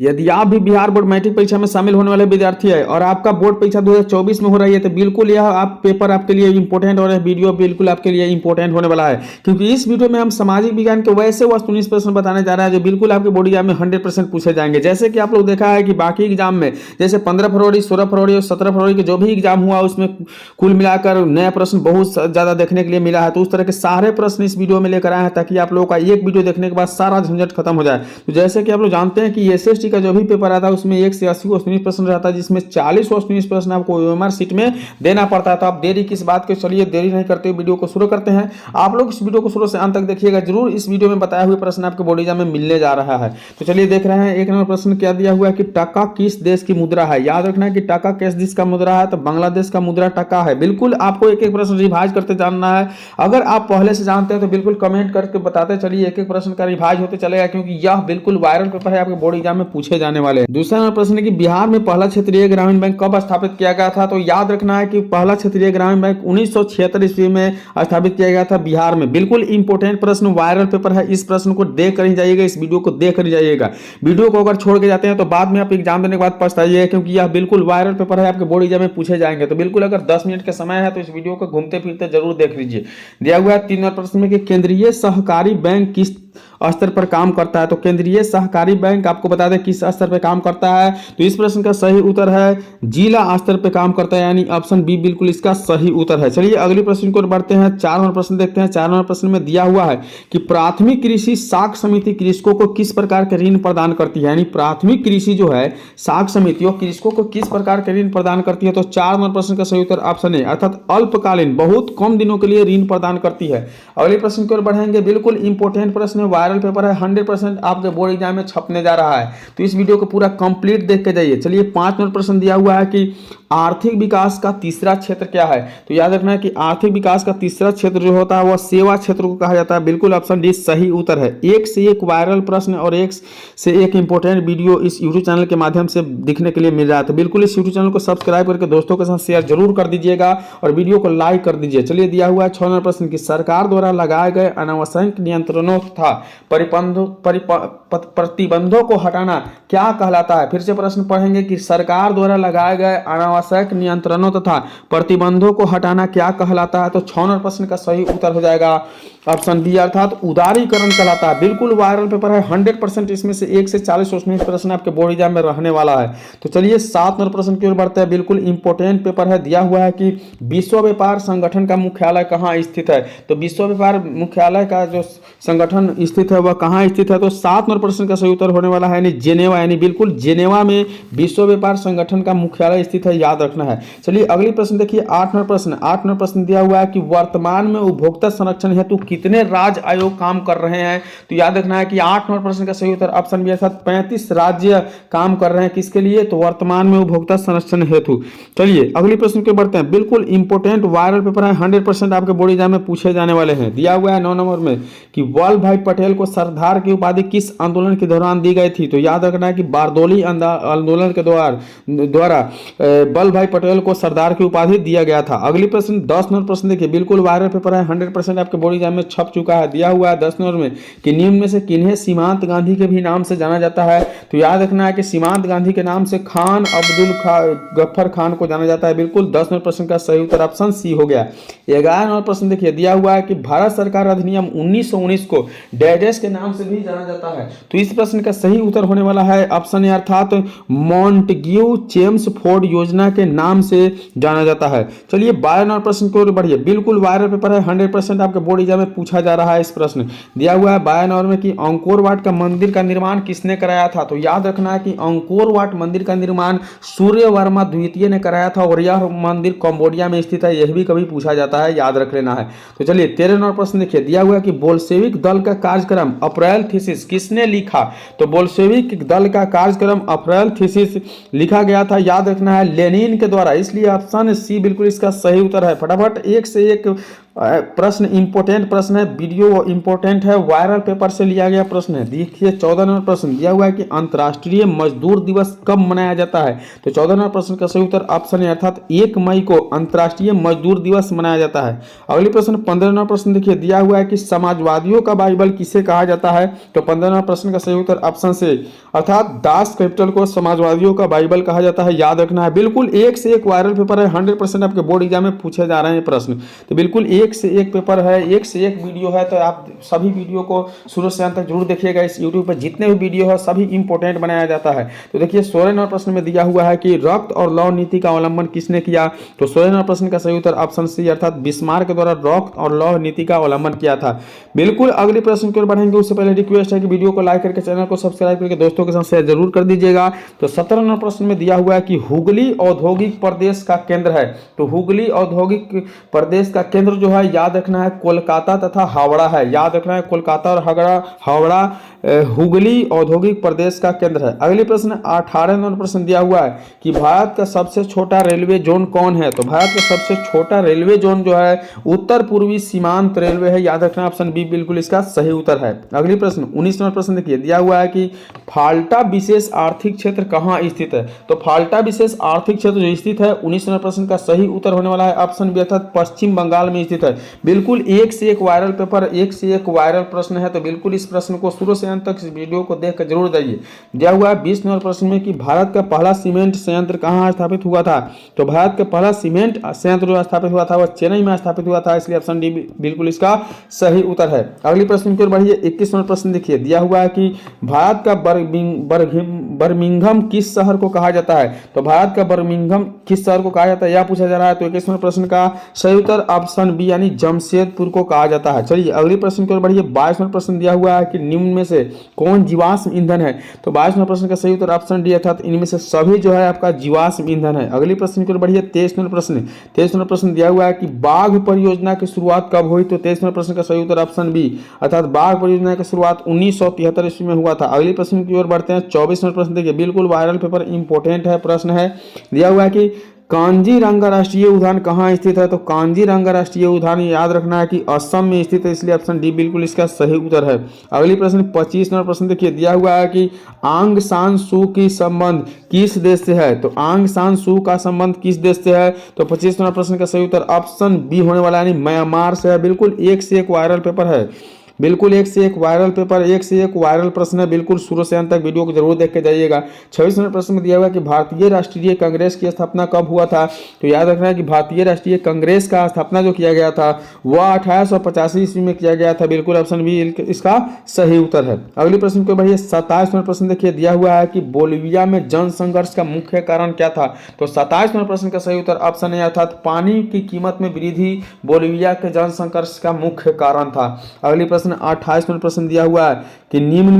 यदि आप भी बिहार बोर्ड मैट्रिक परीक्षा में शामिल होने वाले विद्यार्थी है और आपका बोर्ड परीक्षा 2024 में हो रही है तो बिल्कुल यह आप पेपर आपके लिए इंपॉर्टेंट और यह वीडियो बिल्कुल आपके लिए इंपॉर्टेंट होने वाला है, क्योंकि इस वीडियो में हम सामाजिक विज्ञान के वैसे वस्तुनिष्ठ प्रश्न बताने जा रहे हैं जो बिल्कुल आपके बोर्ड एग्जाम में 100% पूछे जाएंगे। जैसे कि आप लोग देखा है कि बाकी एग्जाम में जैसे 15 फरवरी 16 फरवरी और 17 फरवरी के जो भी एग्जाम हुआ उसमें कुल मिलाकर नया प्रश्न बहुत ज्यादा देखने के लिए मिला है, तो उस तरह के सारे प्रश्न इस वीडियो में लेकर आए हैं ताकि आप लोगों का एक वीडियो देखने के बाद सारा झंझट खत्म हो जाए। तो जैसे कि आप लोग जानते हैं कि एसएसटी का जो भी पेपर आता है उसमें 1 से 80 क्वेश्चन प्रश्न रहता है, जिसमें 40 क्वेश्चन प्रश्न आपको ओएमआर सीट में देना पड़ता है। तो आप देरी किस बात के, चलिए देरी नहीं करते हुए वीडियो को शुरू करते हैं। आप लोग इस वीडियो को शुरू से अंत तक देखिएगा, जरूर इस वीडियो में बताए हुए प्रश्न आपके बोर्ड एग्जाम में मिलने जा रहा है। तो चलिए देख रहे हैं। एक नंबर प्रश्न क्या दिया हुआ है कि टका किस देश की मुद्रा है। याद रखना है कि टका किस देश का मुद्रा है, तो बांग्लादेश का मुद्रा टका है। बिल्कुल आपको एक एक प्रश्न रिवाइज करते जानना है। अगर आप पहले से जानते हैं तो बिल्कुल कमेंट करके बताते चलिए, एक एक प्रश्न का रिवाइज होते चलेगा, क्योंकि यह बिल्कुल वायरल पेपर है, आपके बोर्ड एग्जाम में पूछे जाने वाले हैं। दूसरा प्रश्न है कि बिहार में पहला क्षेत्रीय ग्रामीण बैंक कब स्थापित किया गया था। तो याद रखना है कि पहला क्षेत्रीय ग्रामीण बैंक 1976 ईस्वी में स्थापित किया गया था बिहार में। बिल्कुल इंपॉर्टेंट प्रश्न, वायरल पेपर है, इस प्रश्न को देख कर ही जाइएगा, इस वीडियो को देख कर ही जाइएगा। वीडियो को अगर छोड़ के जाते हैं तो बाद में आप एग्जाम देने के बाद पछताइएगा, क्योंकि यह बिल्कुल वायरल पेपर है, आपके बोर्ड एग्जाम में पूछे जाएंगे। तो बिल्कुल अगर 10 मिनट का समय है तो इस वीडियो को घूमते फिरते जरूर देख लीजिए। दिया हुआ है 3 नंबर प्रश्न में कि केंद्रीय सहकारी बैंक किस स्तर पर काम करता है। तो केंद्रीय सहकारी बैंक आपको बता दें किस स्तर पर काम करता है। तो इस प्रश्न का सही उत्तर है जिला स्तर पर काम करता है, यानी ऑप्शन बी बिल्कुल इसका सही उत्तर है। चलिए अगले प्रश्न को बढ़ते हैं। 4 नंबर प्रश्न देखते हैं। 4 नंबर प्रश्न में दिया हुआ है कि प्राथमिक कृषि साख समिति कृषकों को किस प्रकार के ऋण प्रदान करती है। यानी प्राथमिक कृषि जो है साख समिति वो कृषकों को किस प्रकार के ऋण प्रदान करती है। तो 4 नंबर प्रश्न का सही उत्तर ऑप्शन ए, अर्थात अल्पकालीन बहुत कम दिनों के लिए ऋण प्रदान करती है। अगले प्रश्न की ओर बढ़ेंगे। बिल्कुल इंपॉर्टेंट प्रश्न है, वायरल पेपर है, 100% आपके बोर्ड एग्जाम में छपने जा रहा है, तो इस वीडियो को पूरा कंप्लीट देख के जाइए। चलिए 5 नंबर प्रश्न दिया हुआ है कि आर्थिक विकास का तीसरा क्षेत्र क्या है। तो याद रखना है कि आर्थिक विकास का तीसरा क्षेत्र जो होता है वह सेवा क्षेत्र को कहा जाता है। बिल्कुल ऑप्शन डी सही उत्तर है। एक से एक वायरल प्रश्न और एक से एक इंपॉर्टेंट वीडियो इस यूट्यूब चैनल के माध्यम से दिखने के लिए मिल रहा है, तो बिल्कुल इस यूट्यूब चैनल को सब्सक्राइब करके दोस्तों के साथ शेयर जरूर कर दीजिएगा और वीडियो को लाइक कर दीजिए। चलिए दिया हुआ है 6 नंबर प्रश्न की सरकार द्वारा लगाए गए अनावश्यक नियंत्रणों तथा प्रतिबंधों को हटाना क्या कहलाता है। फिर से प्रश्न पढ़ेंगे कि सरकार द्वारा लगाए गए अनावश्यक नियंत्रणों तथा प्रतिबंधों को हटाना क्या कहलाता है। तो 6 नंबर प्रश्न का सही उत्तर हो जाएगा ऑप्शन बी, अर्थात उदारीकरण कहलाता है। बिल्कुल वायरल पेपर है, 100% इसमें से 1 से 40 प्रश्न आपके बोर्ड एग्जाम में रहने वाला है। तो चलिए 7 नंबर प्रश्न की ओर बढ़ते हैं। बिल्कुल इंपॉर्टेंट पेपर है। दिया हुआ है कि विश्व व्यापार संगठन का मुख्यालय कहाँ स्थित है। तो विश्व व्यापार मुख्यालय का जो संगठन स्थित है वह कहाँ स्थित है। तो 7 नंबर प्रश्न का सही उत्तर होने वाला है यानी जेनेवा, यानी बिल्कुल जेनेवा में विश्व व्यापार संगठन का मुख्यालय स्थित है, याद रखना है। चलिए अगली प्रश्न देखिए 8 नंबर प्रश्न। 8 नंबर प्रश्न दिया हुआ है कि वर्तमान में उपभोक्ता संरक्षण हेतु कितने राज्य आयोग काम कर रहे हैं। तो याद रखना है कि 8 नंबर प्रश्न का सही उत्तर ऑप्शन बी, अर्थात 35 राज्य काम कर रहे हैं किसके लिए, तो वर्तमान में उपभोक्ता संरक्षण हेतु। चलिए अगली प्रश्न के बढ़ते हैं। बिल्कुल इंपॉर्टेंट वायरल पेपर है, 100% आपके बोर्ड एग्जाम में पूछे जाने वाले हैं। दिया हुआ है 9 नंबर में कि वल्लभ भाई पटेल को सरदार की उपाधि किस आंदोलन के दौरान दी गई थी। तो याद रखना है कि बारदोली आंदोलन के द्वारा वल्लभ भाई पटेल को सरदार की उपाधि दिया गया था। अगली प्रश्न 10 नंबर प्रश्न देखिए, बिल्कुल वायरल पेपर है, 100% आपके बोर्ड एग्जाम में छप चुका है। दिया हुआ है 10 नंबर में कि निम्न में से किन्हें सीमांत गांधी के भी नाम से जाना जाता है। तो याद रखना है कि सीमांत गांधी के नाम से खान अब्दुल गफ्फर खान को जाना जाता है। बिल्कुल 10 नंबर प्रश्न का सही उत्तर ऑप्शन सी हो गया। 11 नंबर प्रश्न देखिए, दिया हुआ है कि भारत सरकार अधिनियम 1919 को डैडेस के नाम से भी जाना जाता है। तो इस प्रश्न का सही उत्तर होने वाला है ऑप्शन ए, अर्थात मॉन्टेग्यू चेम्सफोर्ड योजना के नाम से जाना जाता है। चलिए 12 नंबर प्रश्न की ओर बढ़िए। बिल्कुल वायरल पेपर है, 100% आपके बोर्ड एग्जाम में पूछा जा रहा है। इस प्रश्न दिया हुआ है 12 नंबर में कि अंकोर वाट का मंदिर का निर्माण किसने कराया था। तो याद रखना है कि अंकोर वाट मंदिर का निर्माण सूर्य वर्मा द्वितीय ने कराया था और यह मंदिर कंबोडिया में स्थित है, यह भी कभी पूछा जाता है, याद रख लेना है। तो चलिए 13 नंबर प्रश्न देखिए, दिया हुआ है कि बोल्शेविक दल का कार्यक्रम अप्रैल थीसिस किसने लिखा। तो बोल्शेविक दल का कार्यक्रम अप्रैल थीसिस लिखा गया था, याद रखना है, लेनिन के द्वारा, इसलिए ऑप्शन सी बिल्कुल इसका सही उत्तर है। फटाफट एक से एक प्रश्न इंपोर्टेंट प्रश्न है, वीडियो इंपोर्टेंट है, वायरल पेपर से लिया गया प्रश्न है। देखिए 14 नंबर प्रश्न दिया हुआ है कि अंतर्राष्ट्रीय मजदूर दिवस कब मनाया जाता है। तो 14 नंबर प्रश्न का सही उत्तर ऑप्शन है अर्थात 1 मई को अंतर्राष्ट्रीय मजदूर दिवस मनाया जाता है। अगले प्रश्न 15 नंबर प्रश्न देखिए दिया हुआ है कि समाजवादियों का बाइबल किसे कहा जाता है। तो 15 नंबर प्रश्न का सही उत्तर ऑप्शन से अर्थात दास कैपिटल को समाजवादियों का बाइबल कहा जाता है। याद रखना है, बिल्कुल एक से एक वायरल पेपर है, 100% आपके बोर्ड एग्जाम में पूछे जा रहे हैं प्रश्न। तो बिल्कुल एक से एक पेपर है, एक से एक वीडियो है, तो आप सभी वीडियो को शुरू से अंत तक जरूर देखिएगा। इस यूट्यूब पर जितने भी वीडियो है सभी इंपोर्टेंट बनाया जाता है। तो देखिए 16 नंबर प्रश्न में दिया हुआ है कि रक्त और लौ नीति का अवलंबन किसने किया। तो 16 नंबर प्रश्न का सही उत्तर ऑप्शन सी अर्थात बिस्मार्क के द्वारा रक्त और लौ नीति का अवलंबन किया था। बिल्कुल अगले प्रश्न की ओर बढ़ेंगे उससे पहले रिक्वेस्ट है कि वीडियो को लाइक करके चैनल को सब्सक्राइब करके दोस्तों के साथ शेयर जरूर कर दीजिएगा। तो 17 नंबर प्रश्न में दिया हुआ है कि हुगली औद्योगिक प्रदेश का केंद्र है। तो हुगली औद्योगिक प्रदेश का केंद्र जो है याद रखना है कोलकाता तथा हावड़ा है। याद रखना है कोलकाता और हावड़ा हुगली औद्योगिक प्रदेश का केंद्र है। अगले प्रश्न 18 नंबर प्रश्न दिया हुआ है कि भारत का सबसे छोटा रेलवे जोन कौन है। तो भारत का सबसे छोटा रेलवे जोन जो है उत्तर पूर्वी सीमांत रेलवे है। याद रखना ऑप्शन बी बिल्कुल इसका सही उत्तर है। अगली प्रश्न 19 नंबर प्रश्न देखिए दिया हुआ है कि फाल्टा विशेष आर्थिक क्षेत्र कहाँ स्थित है। तो फाल्टा विशेष आर्थिक क्षेत्र जो स्थित है 19 नंबर प्रश्न का सही उत्तर होने वाला है ऑप्शन बी अर्थात पश्चिम बंगाल में स्थित है। बिल्कुल एक से एक वायरल पेपर, एक से एक वायरल प्रश्न है, तो बिल्कुल इस प्रश्न को शुरू से अंत तक इस वीडियो को देखकर जरूर जाइए। दिया हुआ है 20 नंबर प्रश्न में कि भारत का पहला सीमेंट संयंत्र कहाँ स्थापित हुआ था। तो भारत का पहला सीमेंट संयंत्र जो स्थापित हुआ था वह चेन्नई में स्थापित हुआ था, इसलिए ऑप्शन डी बिल्कुल इसका सही उत्तर है। अगली प्रश्न की ओर बढ़िए 21 नंबर प्रश्न देखिए दिया हुआ है कि भारत का बर्मिंघम किस शहर को कहा जाता है। तो भारत का बर्मिंघम किस शहर को कहा जाता है यह पूछा जा रहा है। तो 21 नंबर प्रश्न का सही उत्तर ऑप्शन बी यानी जमशेदपुर को कहा जाता है। चलिए अगले प्रश्न की ओर बढ़िए 22 नंबर प्रश्न दिया हुआ है कि निम्न में से कौन जीवाश्म ईंधन है। तो 22 नंबर प्रश्न का सही उत्तर ऑप्शन डी अर्थात इनमें से सभी जो है आपका जीवाश्म ईंधन है। अगले प्रश्न की ओर बढ़िए 23 नंबर प्रश्न दिया हुआ है कि बाघ परियोजना की शुरुआत कब हुई। तो 23 नंबर प्रश्न का सही उत्तर ऑप्शन बी अर्थात बाघ परियोजना की शुरुआत 1973 ईस्वी में हुआ था। अगले प्रश्न की ओर बढ़ते हैं 24 नंबर प्रश्न देखिए बिल्कुल वायरल पेपर इंपोर्टेंट है प्रश्न है। दिया हुआ है कि कांजीरंगा राष्ट्रीय उद्यान कहाँ स्थित है। तो कांजीरंगा राष्ट्रीय उद्यान याद रखना है कि असम में स्थित है, इसलिए ऑप्शन डी बिल्कुल इसका सही उत्तर है। अगली प्रश्न 25 नंबर प्रश्न देखिए दिया हुआ है कि आंग सान सू की संबंध किस देश से है। तो आंग सान सू का संबंध किस देश से है। तो 25 नंबर प्रश्न का सही उत्तर ऑप्शन बी होने वाला है, यानी म्यांमार से है। बिल्कुल एक से एक वायरल पेपर है, बिल्कुल एक से एक वायरल पेपर, एक से एक वायरल प्रश्न है। बिल्कुल शुरू से अंत तक वीडियो को जरूर देख के जाइएगा। 26 नंबर प्रश्न में दिया हुआ है कि भारतीय राष्ट्रीय कांग्रेस की स्थापना कब हुआ था। तो याद रखना है कि भारतीय राष्ट्रीय कांग्रेस का स्थापना जो किया गया था वह 1885 ईस्वी में किया गया था। बिल्कुल ऑप्शन बी इसका सही उत्तर है। अगले प्रश्न को बढ़िए 27 नंबर प्रश्न देखिए दिया हुआ है कि बोलिविया में जन संघर्ष का मुख्य कारण क्या था। तो 27 नंबर प्रश्न का सही उत्तर ऑप्शन है अर्थात पानी की कीमत में वृद्धि बोलिविया के जन संघर्ष का मुख्य कारण था। अगली प्रश्न 28 नंबर प्रश्न दिया हुआ है कि निम्न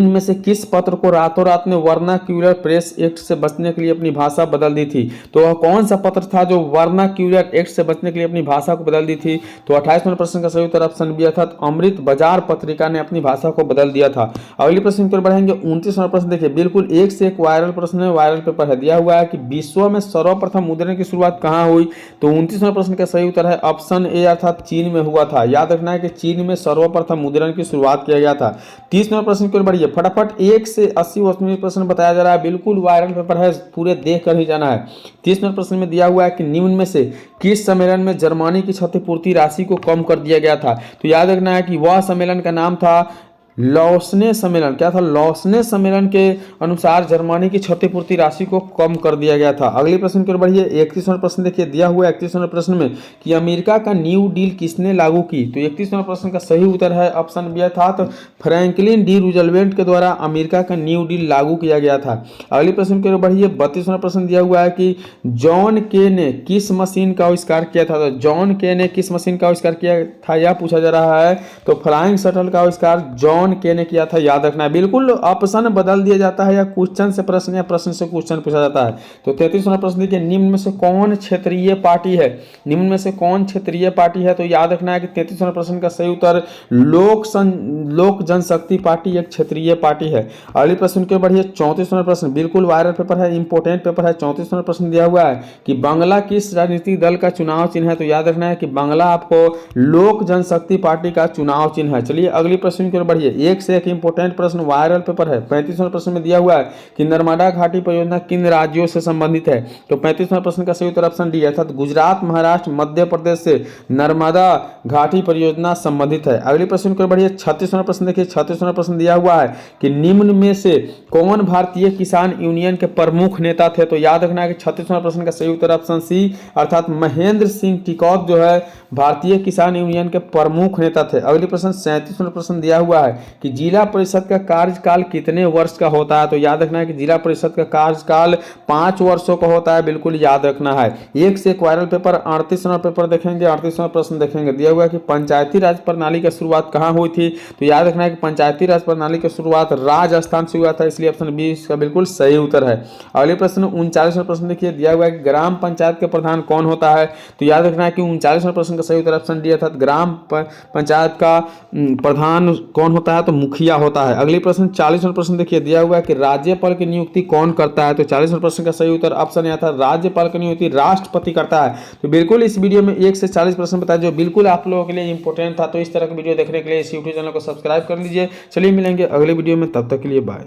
में से किस पत्र को रातों रात में वर्नाक्यूलर प्रेस एक्ट से बचने के लिए अपनी भाषा बदल दी थी। तो वह कौन सा पत्र था जो वर्नाक्यूलर एक्ट से बचने के लिए अपनी भाषा को बदल दी थी। तो 28 नंबर प्रश्न का सही उत्तर ऑप्शन बी अर्थात अमृत बाजार पत्रिका ने अपनी भाषा को बदल दिया था। अगले प्रश्न पर बढ़ेंगे 29 नंबर प्रश्न देखिए बिल्कुल एक से एक वायरल प्रश्न है, वायरल पेपर है। दिया हुआ है कि विश्व में सर्वप्रथम मुद्रण की शुरुआत कहाँ हुई। तो 29 नंबर प्रश्न का सही उत्तर है ऑप्शन ए अर्थात चीन में हुआ था। याद रखना है कि चीन में सर्वप्रथम मुद्रण की शुरुआत किया गया था। 30 नंबर प्रश्न बढ़िए फटाफट 1 से 80 प्रश्न बताया जा रहा है, बिल्कुल वायरल पेपर है, पूरे देख कर ही जाना है। 30 नंबर प्रश्न में दिया हुआ है कि निम्न में से किस सम्मेलन में जर्मनी की क्षतिपूर्ति राशि को कम कर दिया गया था। तो याद रखना है कि वह सम्मेलन का नाम था लॉसने सम्मेलन। क्या था? लॉसने सम्मेलन के अनुसार जर्मनी की क्षतिपूर्ति राशि को कम कर दिया गया था। अगले प्रश्न की ओर बढ़िए 31 नंबर प्रश्न देखिए दिया हुआ है 31 नंबर प्रश्न में कि अमेरिका का न्यू डील किसने लागू की। तो 31 नंबर प्रश्न का सही उत्तर है ऑप्शन बी अर्थात फ्रैंकलिन डी रूजवेल्ट के द्वारा अमेरिका का न्यू डील लागू किया गया था। अगले प्रश्न की ओर बढ़िए 32 नंबर प्रश्न दिया हुआ है कि जॉन के ने किस मशीन का आविष्कार किया था। तो जॉन के ने किस मशीन का आविष्कार किया था यह पूछा जा रहा है। तो फ्लाइंग शटल का आविष्कार जॉन जॉन के ने किया था, याद रखना है। बिल्कुल ऑप्शन बदल दिया जाता है या क्वेश्चन से प्रश्न या प्रश्न से क्वेश्चन पूछा जाता है। तो 33वां प्रश्न देखिए, निम्न में से कौन क्षेत्रीय पार्टी है? निम्न में से कौन क्षेत्रीय पार्टी है? तो याद रखना है कि 33वां प्रश्न का सही उत्तर लोक जनशक्ति पार्टी एक क्षेत्रीय पार्टी है। अगले प्रश्न के बढ़िए 34वां प्रश्न, बिल्कुल वायरल पेपर है, इंपॉर्टेंट पेपर है। 34वां प्रश्न दिया हुआ है कि बांग्ला किस राजनीतिक दल का चुनाव चिन्ह है? तो याद रखना है कि बांग्ला आपको लोक जनशक्ति पार्टी का चुनाव चिन्ह है। चलिए अगली प्रश्न की ओर बढ़िए, एक से एक इंपॉर्टेंट प्रश्न वायरल पेपर है। 35वां प्रश्न में दिया हुआ है कि नर्मदा घाटी परियोजना किन राज्यों से संबंधित है? तो 35वां प्रश्न का सही उत्तर ऑप्शन डी है, अर्थात गुजरात, महाराष्ट्र, मध्य प्रदेश से नर्मदा घाटी परियोजना संबंधित है। अगली प्रश्न की ओर बढ़िए, 36वां प्रश्न देखिए। 36वां प्रश्न दिया हुआ है कि निम्न में से कौन भारतीय किसान यूनियन के प्रमुख नेता थे? तो याद रखना है कि 36वां प्रश्न का सही उत्तर ऑप्शन सी, अर्थात महेंद्र सिंह टिकैत जो है भारतीय किसान यूनियन के प्रमुख नेता थे। अगले प्रश्न 37वां प्रश्न दिया हुआ है कि जिला परिषद का कार्यकाल कितने वर्ष का होता है? तो याद रखना है कि जिला परिषद का कार्यकाल 5 वर्षों का होता है, बिल्कुल याद रखना है। एक से एक वायरल पेपर 38वां पेपर देखेंगे। 38वां प्रश्न देखेंगे, दिया हुआ है कि पंचायती राज प्रणाली की शुरुआत कहाँ हुई थी? तो याद रखना है कि पंचायती राज प्रणाली की शुरुआत राजस्थान से हुआ था, इसलिए ऑप्शन बी इसका बिल्कुल सही उत्तर है। अगले प्रश्न 39वां प्रश्न देखिए, दिया हुआ है कि ग्राम पंचायत के प्रधान कौन होता है? तो याद रखना है कि 39वां प्रश्न का सही उत्तर ऑप्शन डी, अर्थात ग्राम पंचायत का प्रधान कौन होता है? तो मुखिया होता है। अगले प्रश्न 40वां प्रश्न देखिए, दिया हुआ है कि राज्यपाल की नियुक्ति कौन करता है? तो 40वां प्रश्न का सही उत्तर ऑप्शन ए था, राज्यपाल की नियुक्ति राष्ट्रपति करता है। तो बिल्कुल इस वीडियो में 1 से 40 प्रश्न बताया जो बिल्कुल आप लोगों के लिए इंपॉर्टेंट था। तो इस तरह की वीडियो देखने के लिए इस यूट्यूब चैनल को सब्सक्राइब कर लीजिए। चलिए मिलेंगे अगले वीडियो में, तब तक के लिए बाय।